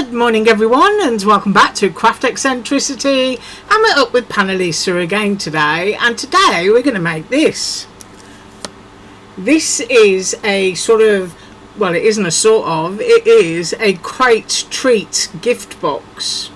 Good morning everyone, and welcome back to Craft Eccentricity. And we're up with Panalisa again today, and today we're going to make this. This is a sort of, well, it isn't a sort of, it is a crate treat gift box.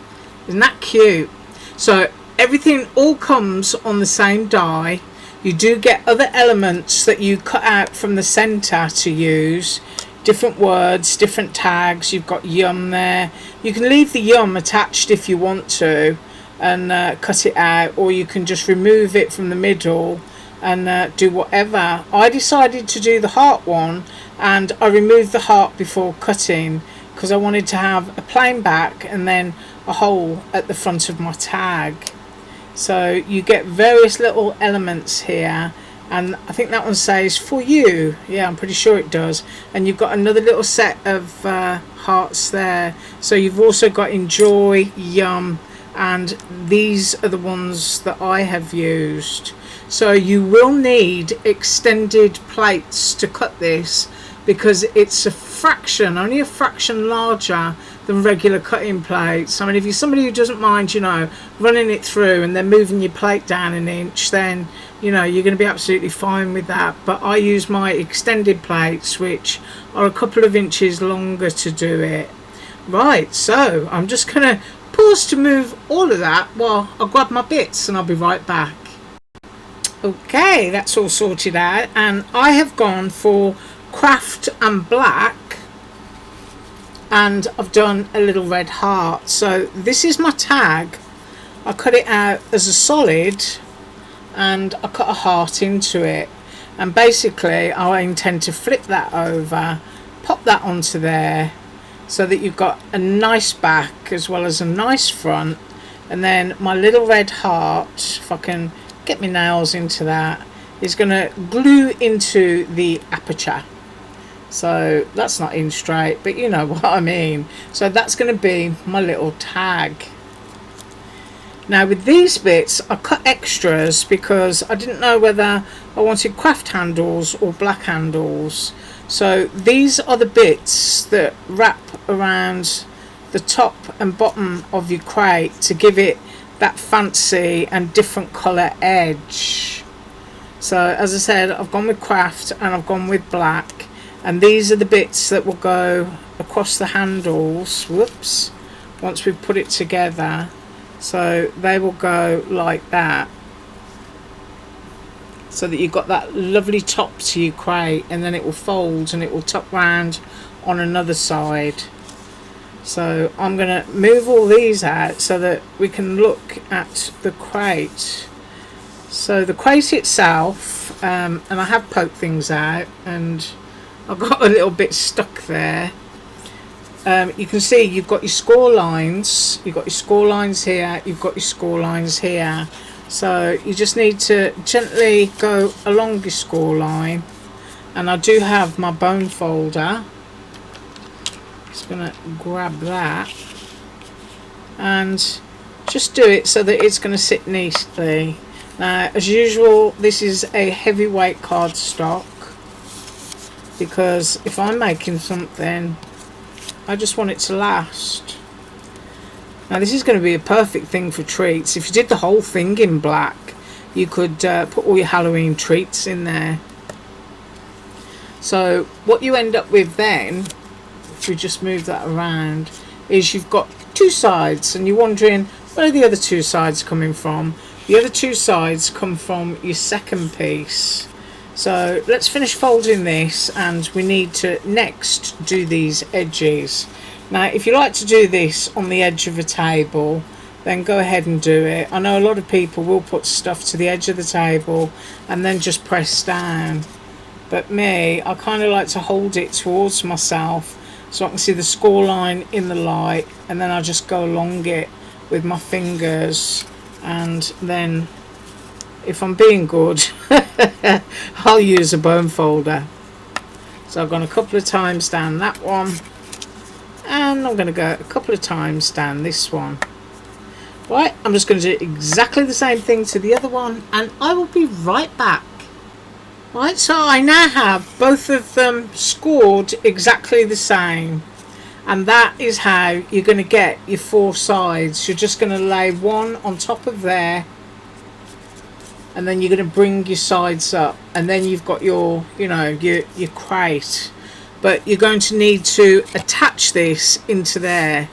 Isn't that cute? So everything all comes on the same die. You do get other elements that you cut out from the centre to use. Different words, different tags. You've got yum there. You can leave the yum attached if you want to and cut it out, or you can just remove it from the middle and do whatever. I decided to do the heart one, and I removed the heart before cutting because I wanted to have a plain back and then a hole at the front of my tag. So you get various little elements here, and I think that one says for you. Yeah, I'm pretty sure it does. And you've got another little set of hearts there. So you've also got enjoy, yum, and these are the ones that I have used. So you will need extended plates to cut this, because it's a fraction, only a fraction larger than regular cutting plates. I mean, if you're somebody who doesn't mind, you know, running it through and then moving your plate down an inch, then, you know, you're going to be absolutely fine with that. But I use my extended plates, which are a couple of inches longer to do it. Right, so I'm just going to pause to move all of that while I grab my bits, and I'll be right back. Okay, that's all sorted out, and I have gone for craft and black, and I've done a little red heart. So this is my tag. I cut it out as a solid and I cut a heart into it, and basically I intend to flip that over, pop that onto there, so that you've got a nice back as well as a nice front. And then my little red heart, if I can get my nails into that, is going to glue into the aperture. So that's not in straight, but you know what I mean. So that's going to be my little tag. Now with these bits I cut extras because I didn't know whether I wanted craft handles or black handles. So these are the bits that wrap around the top and bottom of your crate to give it that fancy and different colour edge. So as I said, I've gone with craft and I've gone with black, and these are the bits that will go across the handles, whoops, once we've put it together. So they will go like that, so that you've got that lovely top to your crate, and then it will fold and it will tuck round on another side. So I'm going to move all these out so that we can look at the crate. So the crate itself, and I have poked things out and I've got a little bit stuck there. You can see you've got your score lines, you've got your score lines here, you've got your score lines here. So you just need to gently go along your score line, and I do have my bone folder. Just going to grab that and just do it so that it's going to sit neatly. Now as usual, this is a heavyweight cardstock, because if I'm making something, I just want it to last. Now this is going to be a perfect thing for treats. If you did the whole thing in black, you could put all your Halloween treats in there. So what you end up with then, if we just move that around, is you've got two sides, and you're wondering, where are the other two sides coming from? The other two sides come from your second piece. So let's finish folding this, and we need to next do these edges. Now if you like to do this on the edge of a table, then go ahead and do it. I know a lot of people will put stuff to the edge of the table and then just press down, but me, I kind of like to hold it towards myself so I can see the score line in the light, and then I just go along it with my fingers, and then if I'm being good I'll use a bone folder. So I've gone a couple of times down that one, and I'm going to go a couple of times down this one. Right, I'm just going to do exactly the same thing to the other one, and I will be right back. Right, so I now have both of them scored exactly the same, and that is how you're going to get your 4 sides. You're just going to lay one on top of there, and then you're going to bring your sides up, and then you've got your, you know, your crate. But you're going to need to attach this into there.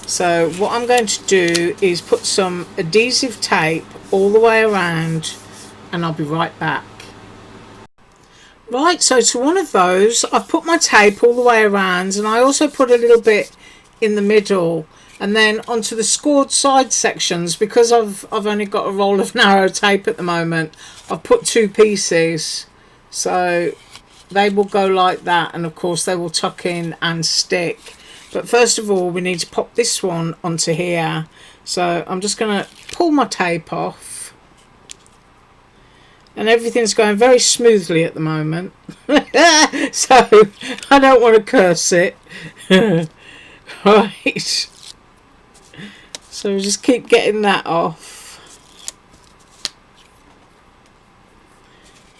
So what I'm going to do is put some adhesive tape all the way around, and I'll be right back. Right, so to one of those I've put my tape all the way around, and I also put a little bit in the middle, and then onto the scored side sections, because I've only got a roll of narrow tape at the moment, I've put 2 pieces, so they will go like that, and of course they will tuck in and stick. But first of all we need to pop this one onto here, so I'm just going to pull my tape off, and everything's going very smoothly at the moment. So I don't want to curse it. Right, so we just keep getting that off,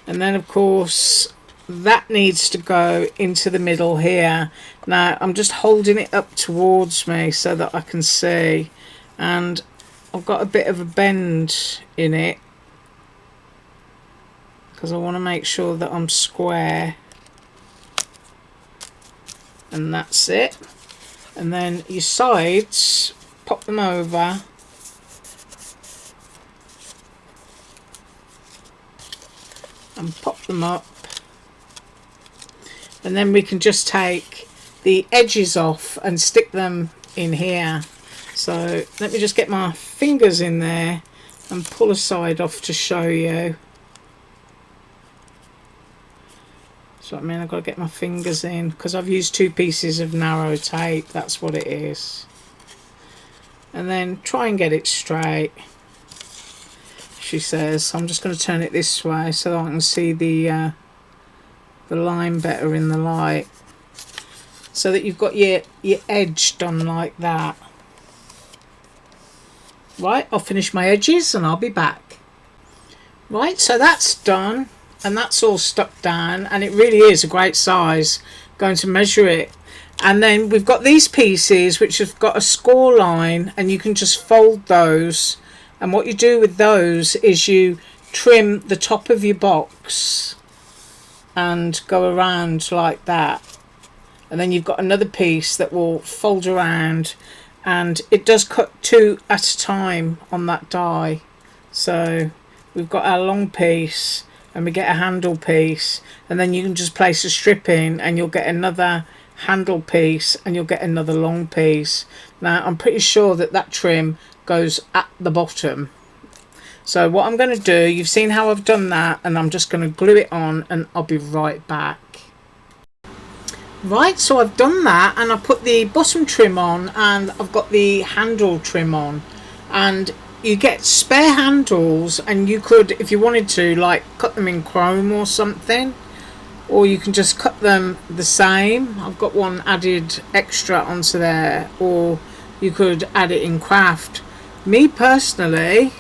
and then of course that needs to go into the middle here. Now I'm just holding it up towards me so that I can see, and I've got a bit of a bend in it because I want to make sure that I'm square, and that's it. And then your sides, pop them over, and pop them up, and then we can just take the edges off and stick them in here. So let me just get my fingers in there and pull a side off to show you. So I mean, I've got to get my fingers in because I've used 2 pieces of narrow tape, that's what it is. And then try and get it straight, she says. I'm just going to turn it this way so that I can see the line better in the light, so that you've got your edge done like that. Right, I'll finish my edges and I'll be back. Right, so that's done, and that's all stuck down, and it really is a great size. Going to measure it, and then we've got these pieces which have got a score line, and you can just fold those, and what you do with those is you trim the top of your box and go around like that, and then you've got another piece that will fold around, and it does cut 2 at a time on that die. So we've got our long piece and we get a handle piece, and then you can just place a strip in and you'll get another handle piece and you'll get another long piece. Now I'm pretty sure that that trim goes at the bottom. So what I'm going to do, you've seen how I've done that, and I'm just going to glue it on, and I'll be right back. Right, so I've done that, and I put the bottom trim on, and I've got the handle trim on, and you get spare handles, and you could, if you wanted to, like cut them in chrome or something, or you can just cut them the same. I've got one added extra onto there, or you could add it in craft. Me personally,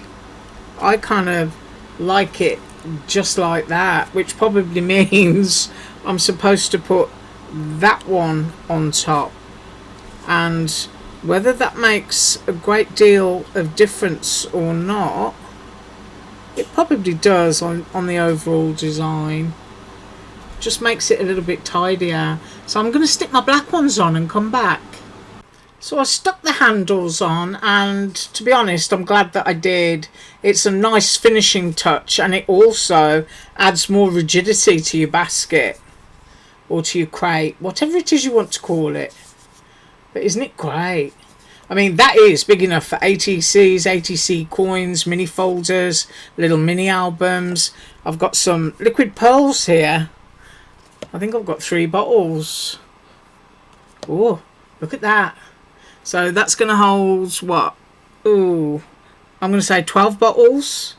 I kind of like it just like that, which probably means I'm supposed to put that one on top, and whether that makes a great deal of difference or not, it probably does on the overall design. Just makes it a little bit tidier. So I'm going to stick my black ones on and come back. So I stuck the handles on, and to be honest, I'm glad that I did. It's a nice finishing touch, and it also adds more rigidity to your basket or to your crate, whatever it is you want to call it. But isn't it great? I mean, that is big enough for ATCs, ATC coins, mini folders, little mini albums. I've got some liquid pearls here. I think I've got 3 bottles. Oh, look at that. So that's going to hold what? Ooh, I'm going to say 12 bottles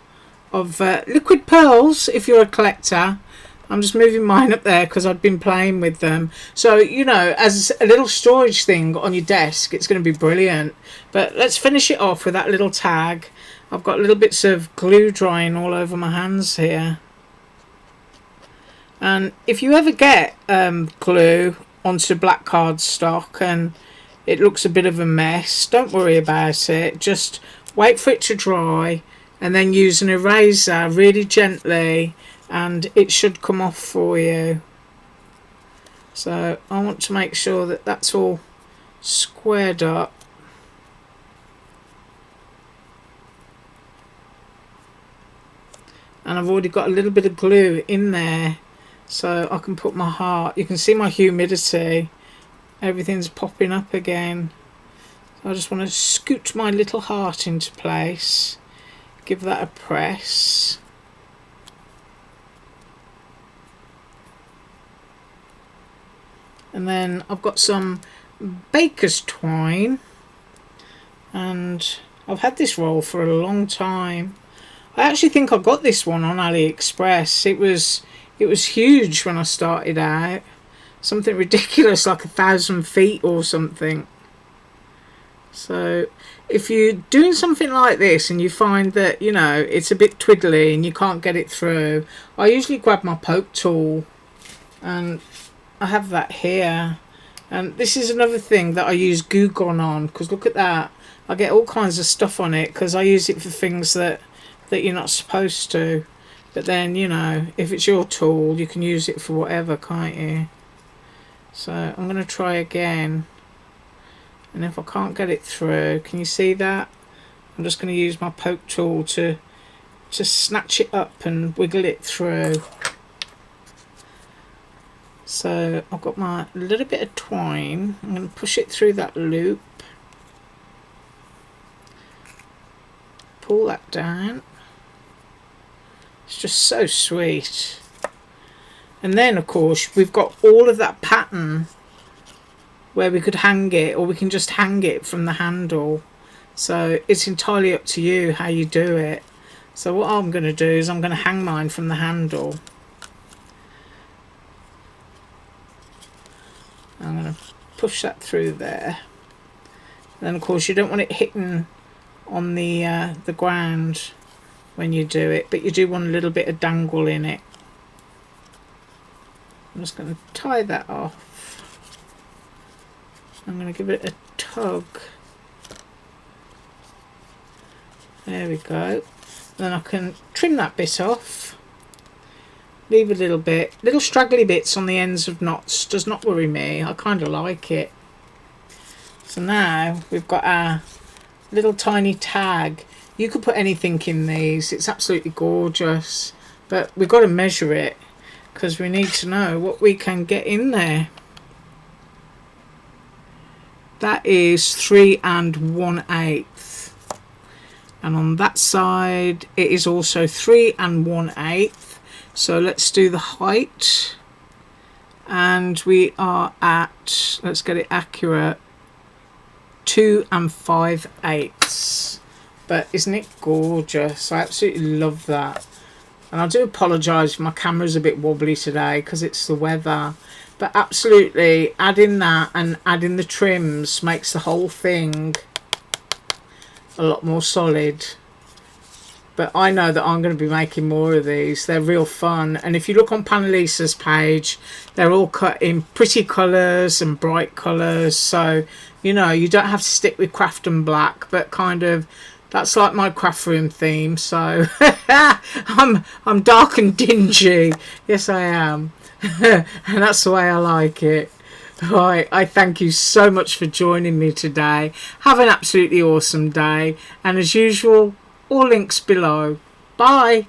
of liquid pearls if you're a collector. I'm just moving mine up there because I've been playing with them. So, you know, as a little storage thing on your desk, it's going to be brilliant. But let's finish it off with that little tag. I've got little bits of glue drying all over my hands here. And if you ever get glue onto black cardstock and it looks a bit of a mess, don't worry about it. Just wait for it to dry and then use an eraser really gently and it should come off for you. So I want to make sure that that's all squared up. And I've already got a little bit of glue in there, so I can put my heart. You can see my humidity. Everything's popping up again. So I just want to scoot my little heart into place. Give that a press. And then I've got some baker's twine. And I've had this roll for a long time. I actually think I got this one on AliExpress. It was huge when I started out. Something ridiculous, like 1,000 feet or something. So if you're doing something like this and you find that, you know, it's a bit twiddly and you can't get it through, I usually grab my poke tool, and I have that here. And this is another thing that I use glue gun on, because look at that. I get all kinds of stuff on it because I use it for things that you're not supposed to. But then, you know, if it's your tool, you can use it for whatever, can't you? So I'm going to try again. And if I can't get it through, can you see that? I'm just going to use my poke tool to snatch it up and wiggle it through. So I've got my little bit of twine. I'm going to push it through that loop. Pull that down. It's just so sweet. And then of course we've got all of that pattern where we could hang it, or we can just hang it from the handle. So it's entirely up to you how you do it. So what I'm going to do is I'm going to hang mine from the handle. I'm going to push that through there. Then of course you don't want it hitting on the ground when you do it, but you do want a little bit of dangle in it. I'm just going to tie that off. I'm going to give it a tug. There we go. Then I can trim that bit off. Leave a little bit. Little straggly bits on the ends of knots does not worry me. I kind of like it. So now we've got our little tiny tag. You could put anything in these. It's absolutely gorgeous. But we've got to measure it because we need to know what we can get in there. That is 3 1/8. And on that side it is also 3 1/8. So let's do the height. And we are at, let's get it accurate, 2 5/8. But isn't it gorgeous? I absolutely love that. And I do apologise if my camera's a bit wobbly today because it's the weather. But absolutely, adding that and adding the trims makes the whole thing a lot more solid. But I know that I'm going to be making more of these. They're real fun. And if you look on Panalisa's page, they're all cut in pretty colours and bright colours. So, you know, you don't have to stick with craft and black, but kind of, that's like my craft room theme. So I'm dark and dingy. Yes, I am. And that's the way I like it. Right, I thank you so much for joining me today. Have an absolutely awesome day. And as usual, all links below. Bye.